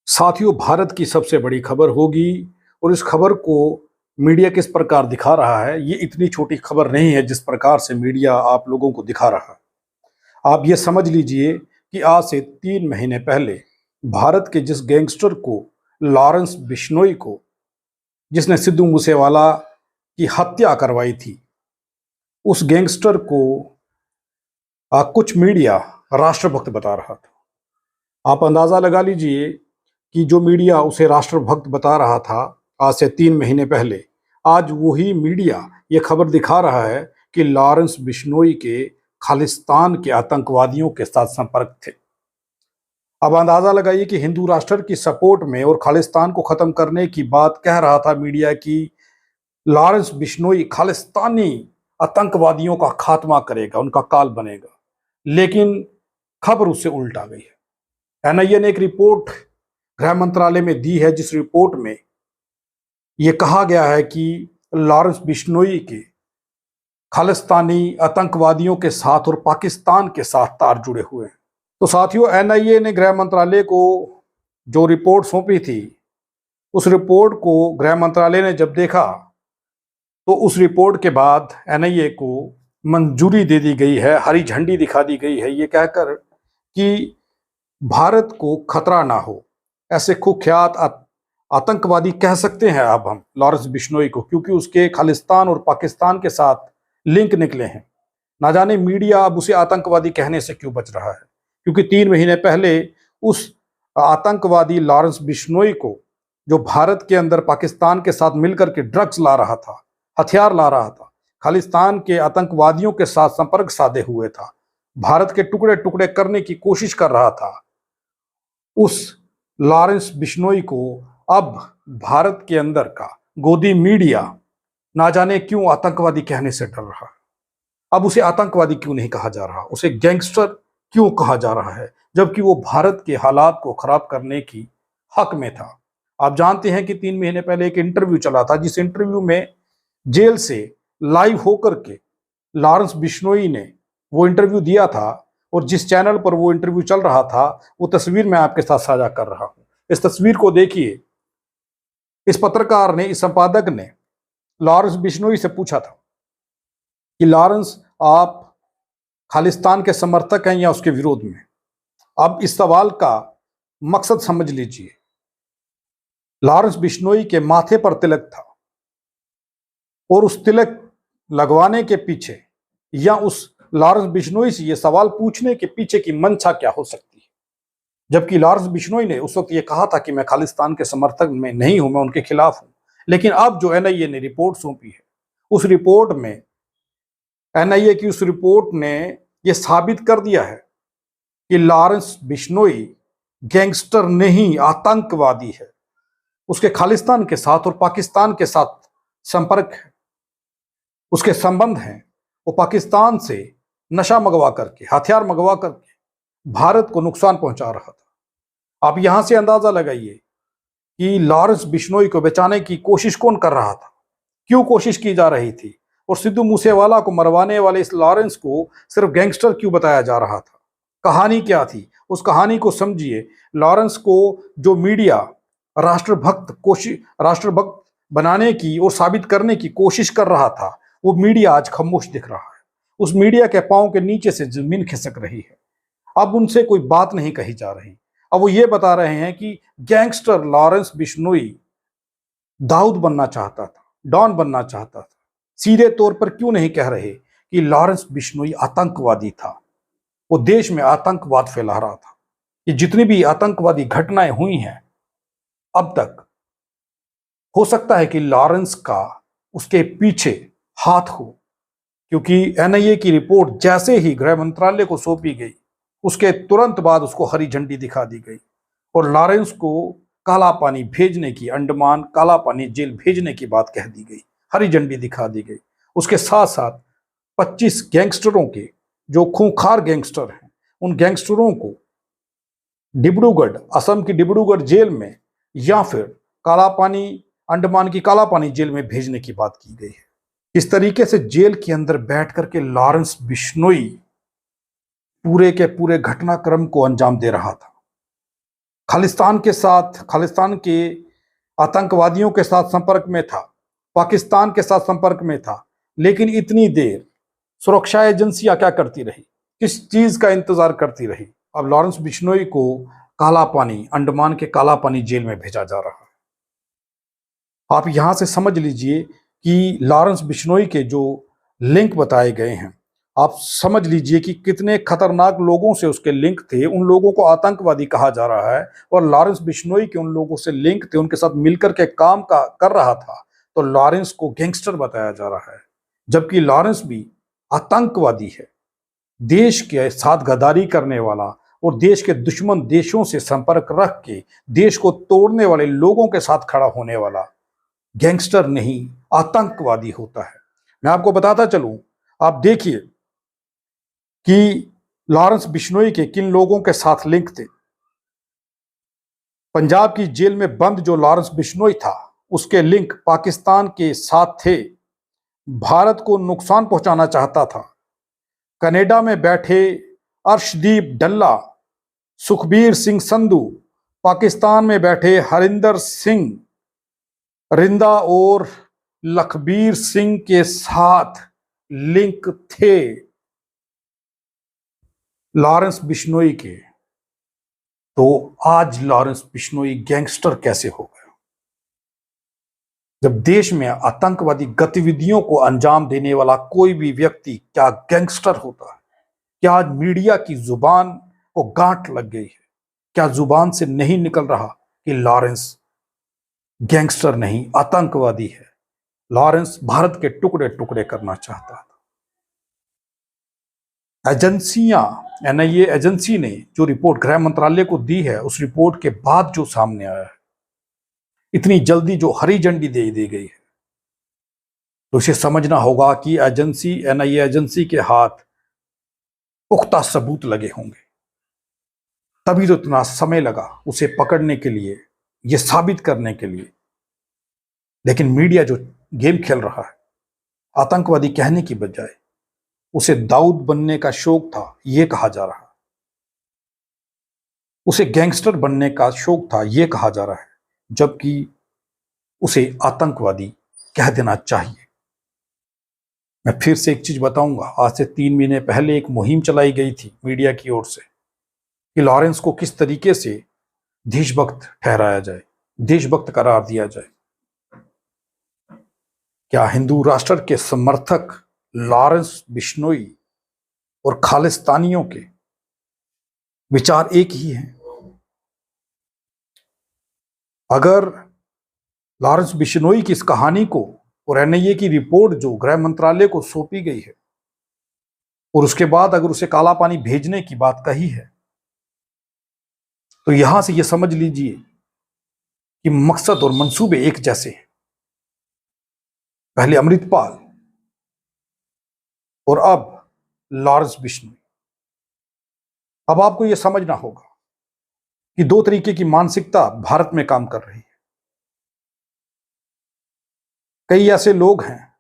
साथियों, भारत की सबसे बड़ी खबर होगी और इस खबर को मीडिया किस प्रकार दिखा रहा है, ये इतनी छोटी खबर नहीं है जिस प्रकार से मीडिया आप लोगों को दिखा रहा है। आप ये समझ लीजिए कि आज से 3 महीने पहले भारत के जिस गैंगस्टर को, लॉरेंस बिश्नोई को, जिसने सिद्धू मूसेवाला की हत्या करवाई थी, उस गैंगस्टर को कुछ मीडिया राष्ट्रभक्त बता रहा था। आप अंदाजा लगा लीजिए कि जो मीडिया उसे राष्ट्रभक्त बता रहा था आज से 3 महीने पहले, आज वही मीडिया ये खबर दिखा रहा है कि लॉरेंस बिश्नोई के खालिस्तान के आतंकवादियों के साथ संपर्क थे। अब अंदाजा लगाइए कि हिंदू राष्ट्र की सपोर्ट में और खालिस्तान को खत्म करने की बात कह रहा था मीडिया की लॉरेंस बिश्नोई खालिस्तानी आतंकवादियों का खात्मा करेगा, उनका काल बनेगा। लेकिन खबर उससे उल्ट आ गई है। एनआईए ने एक रिपोर्ट गृह मंत्रालय में दी है, जिस रिपोर्ट में यह कहा गया है कि लॉरेंस बिश्नोई के खालिस्तानी आतंकवादियों के साथ और पाकिस्तान के साथ तार जुड़े हुए हैं। तो साथियों, एनआईए ने गृह मंत्रालय को जो रिपोर्ट सौंपी थी, उस रिपोर्ट को गृह मंत्रालय ने जब देखा तो उस रिपोर्ट के बाद एनआईए को मंजूरी दे दी गई है, हरी झंडी दिखा दी गई है, ये कहकर कि भारत को खतरा ना हो। ऐसे कुख्यात आतंकवादी कह सकते हैं अब हम लॉरेंस बिश्नोई को, क्योंकि उसके खालिस्तान और पाकिस्तान के साथ लिंक निकले हैं। ना जाने मीडिया अब उसे आतंकवादी कहने से क्यों बच रहा है, क्योंकि 3 महीने पहले उस आतंकवादी लॉरेंस बिश्नोई को, जो भारत के अंदर पाकिस्तान के साथ मिलकर के ड्रग्स ला रहा था, हथियार ला रहा था, खालिस्तान के आतंकवादियों के साथ संपर्क साधे हुए था, भारत के टुकड़े टुकड़े करने की कोशिश कर रहा था, उस लॉरेंस बिश्नोई को अब भारत के अंदर का गोदी मीडिया ना जाने क्यों आतंकवादी कहने से डर रहा है। अब उसे आतंकवादी क्यों नहीं कहा जा रहा, उसे गैंगस्टर क्यों कहा जा रहा है, जबकि वो भारत के हालात को खराब करने की हक में था। आप जानते हैं कि 3 महीने पहले एक इंटरव्यू चला था, जिस इंटरव्यू में जेल से लाइव होकर के लॉरेंस बिश्नोई ने वो इंटरव्यू दिया था, और जिस चैनल पर वो इंटरव्यू चल रहा था, वो तस्वीर मैं आपके साथ साझा कर रहा हूं। इस तस्वीर को देखिए। इस पत्रकार ने, इस संपादक ने लॉरेंस बिश्नोई से पूछा था कि लॉरेंस, आप खालिस्तान के समर्थक हैं या उसके विरोध में? अब इस सवाल का मकसद समझ लीजिए। लॉरेंस बिश्नोई के माथे पर तिलक था, और उस तिलक लगवाने के पीछे या उस लॉरेंस बिश्नोई से यह सवाल पूछने के पीछे की मंशा क्या हो सकती है, जबकि लॉरेंस बिश्नोई ने उस वक्त यह कहा था कि मैं खालिस्तान के समर्थक में नहीं हूं, मैं उनके खिलाफ हूं। लेकिन अब जो एनआईए ने रिपोर्ट सौंपी है, उस रिपोर्ट में एनआईए की उस रिपोर्ट ने यह साबित कर दिया है कि लॉरेंस बिश्नोई गैंगस्टर नहीं, आतंकवादी है। उसके खालिस्तान के साथ और पाकिस्तान के साथ संपर्क है, उसके संबंध हैं। वो पाकिस्तान से नशा मंगवा करके, हथियार मंगवा करके भारत को नुकसान पहुंचा रहा था। आप यहां से अंदाजा लगाइए कि लॉरेंस बिश्नोई को बचाने की कोशिश कौन कर रहा था, क्यों कोशिश की जा रही थी, और सिद्धू मूसेवाला को मरवाने वाले इस लॉरेंस को सिर्फ गैंगस्टर क्यों बताया जा रहा था? कहानी क्या थी, उस कहानी को समझिए। लॉरेंस को जो मीडिया राष्ट्रभक्त बनाने की और साबित करने की कोशिश कर रहा था, वो मीडिया आज खामोश दिख रहा है। उस मीडिया के पांव के नीचे से जमीन खिसक रही है। अब उनसे कोई बात नहीं कही जा रही। अब वो ये बता रहे हैं कि गैंगस्टर लॉरेंस बिश्नोई दाऊद बनना चाहता था, डॉन बनना चाहता था। सीधे तौर पर क्यों नहीं कह रहे कि लॉरेंस बिश्नोई आतंकवादी था, वो देश में आतंकवाद फैला रहा था। ये जितनी भी आतंकवादी घटनाएं हुई हैं अब तक, हो सकता है कि लॉरेंस का उसके पीछे हाथ हो, क्योंकि एनआईए की रिपोर्ट जैसे ही गृह मंत्रालय को सौंपी गई, उसके तुरंत बाद उसको हरी झंडी दिखा दी गई और लॉरेंस को काला पानी भेजने की, अंडमान काला पानी जेल भेजने की बात कह दी गई, हरी झंडी दिखा दी गई। उसके साथ साथ 25 गैंगस्टरों के, जो खूंखार गैंगस्टर हैं, उन गैंगस्टरों को डिब्रूगढ़, असम की डिब्रूगढ़ जेल में या फिर काला पानी, अंडमान की काला पानी जेल में भेजने की बात की गई है। इस तरीके से जेल के अंदर बैठ करके लॉरेंस बिश्नोई पूरे के पूरे घटनाक्रम को अंजाम दे रहा था। खालिस्तान के आतंकवादियों के साथ संपर्क में था, पाकिस्तान के साथ संपर्क में था, लेकिन इतनी देर सुरक्षा एजेंसियां क्या करती रही, किस चीज का इंतजार करती रही? अब लॉरेंस बिश्नोई को काला पानी, अंडमान के काला पानी जेल में भेजा जा रहा है। आप यहां से समझ लीजिए कि लॉरेंस बिश्नोई के जो लिंक बताए गए हैं, आप समझ लीजिए कि कितने खतरनाक लोगों से उसके लिंक थे। उन लोगों को आतंकवादी कहा जा रहा है और लॉरेंस बिश्नोई के उन लोगों से लिंक थे, उनके साथ मिलकर के काम कर रहा था, तो लॉरेंस को गैंगस्टर बताया जा रहा है, जबकि लॉरेंस भी आतंकवादी है, देश के साथ गद्दारी करने वाला और देश के दुश्मन देशों से संपर्क रख के देश को तोड़ने वाले लोगों के साथ खड़ा होने वाला गैंगस्टर नहीं, आतंकवादी होता है। मैं आपको बताता चलूं, आप देखिए कि लॉरेंस बिश्नोई के किन लोगों के साथ लिंक थे। पंजाब की जेल में बंद जो लॉरेंस बिश्नोई था, उसके लिंक पाकिस्तान के साथ थे, भारत को नुकसान पहुंचाना चाहता था। कनाडा में बैठे अर्शदीप डल्ला, सुखबीर सिंह संधू, पाकिस्तान में बैठे हरिंदर सिंह रिंदा और लखबीर सिंह के साथ लिंक थे लॉरेंस बिश्नोई के। तो आज लॉरेंस बिश्नोई गैंगस्टर कैसे हो गया? जब देश में आतंकवादी गतिविधियों को अंजाम देने वाला कोई भी व्यक्ति क्या गैंगस्टर होता है? क्या आज मीडिया की जुबान को गांठ लग गई है? क्या जुबान से नहीं निकल रहा कि लॉरेंस गैंगस्टर नहीं, आतंकवादी है? लॉरेंस भारत के टुकड़े टुकड़े करना चाहता था। एजेंसियां, एनआईए एजेंसी ने जो रिपोर्ट गृह मंत्रालय को दी है, उस रिपोर्ट के बाद जो सामने आया है, इतनी जल्दी जो हरी झंडी दे दी गई है, तो इसे समझना होगा कि एनआईए एजेंसी के हाथ पुख्ता सबूत लगे होंगे, तभी तो इतना समय लगा उसे पकड़ने के लिए, यह साबित करने के लिए। लेकिन मीडिया जो गेम खेल रहा है, आतंकवादी कहने की बजाय उसे दाऊद बनने का शौक था, यह कहा जा रहा है। उसे गैंगस्टर बनने का शौक था, यह कहा जा रहा है, जबकि उसे आतंकवादी कह देना चाहिए। मैं फिर से एक चीज बताऊंगा, आज से 3 महीने पहले एक मुहिम चलाई गई थी मीडिया की ओर से कि लॉरेंस को किस तरीके से देशभक्त ठहराया जाए, देशभक्त करार दिया जाए। क्या हिंदू राष्ट्र के समर्थक लॉरेंस बिश्नोई और खालिस्तानियों के विचार एक ही हैं? अगर लॉरेंस बिश्नोई की इस कहानी को और एनआईए की रिपोर्ट जो गृह मंत्रालय को सौंपी गई है, और उसके बाद अगर उसे काला पानी भेजने की बात कही है, तो यहां से यह समझ लीजिए कि मकसद और मंसूबे एक जैसे हैं। पहले अमृतपाल और अब लॉरेंस बिश्नोई। अब आपको यह समझना होगा कि 2 तरीके की मानसिकता भारत में काम कर रही है। कई ऐसे लोग हैं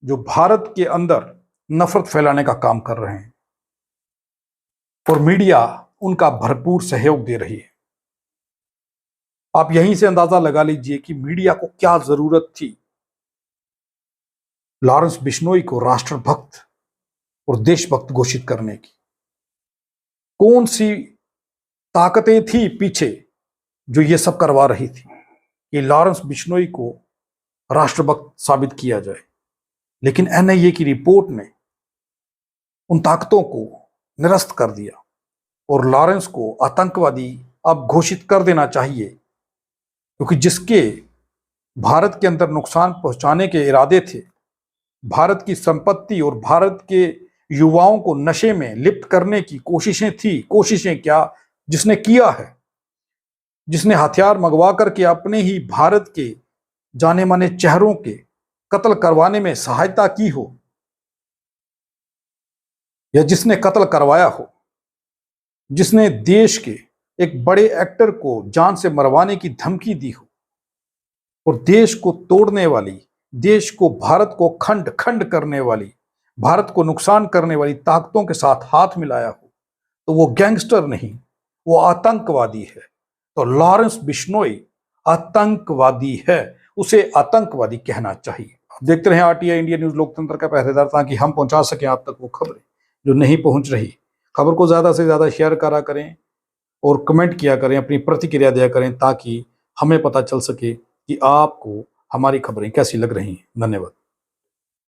जो भारत के अंदर नफरत फैलाने का काम कर रहे हैं और मीडिया उनका भरपूर सहयोग दे रही है। आप यहीं से अंदाजा लगा लीजिए कि मीडिया को क्या जरूरत थी लॉरेंस बिश्नोई को राष्ट्रभक्त और देशभक्त घोषित करने की। कौन सी ताकतें थी पीछे जो ये सब करवा रही थी कि लॉरेंस बिश्नोई को राष्ट्रभक्त साबित किया जाए। लेकिन एनआईए की रिपोर्ट ने उन ताकतों को निरस्त कर दिया और लॉरेंस को आतंकवादी अब घोषित कर देना चाहिए, क्योंकि जिसके भारत के अंदर नुकसान पहुंचाने के इरादे थे, भारत की संपत्ति और भारत के युवाओं को नशे में लिप्त करने की कोशिशें थी। कोशिशें क्या, जिसने किया है, जिसने हथियार मंगवा करके अपने ही भारत के जाने माने चेहरों के कत्ल करवाने में सहायता की हो, या जिसने कत्ल करवाया हो, जिसने देश के एक बड़े एक्टर को जान से मरवाने की धमकी दी हो और देश को तोड़ने वाली, देश को, भारत को खंड खंड करने वाली, भारत को नुकसान करने वाली ताकतों के साथ हाथ मिलाया हो, तो वो गैंगस्टर नहीं, वो आतंकवादी है। तो लॉरेंस बिश्नोई आतंकवादी है, उसे आतंकवादी कहना चाहिए। आप देखते रहे आरटीआई इंडिया न्यूज, लोकतंत्र का पहरेदार, ताकि हम पहुंचा सकें आप तक वो खबरें जो नहीं पहुंच रही। खबर को ज्यादा से ज्यादा शेयर करा करें और कमेंट किया करें, अपनी प्रतिक्रिया दिया करें, ताकि हमें पता चल सके कि आपको हमारी खबरें कैसी लग रही हैं। धन्यवाद।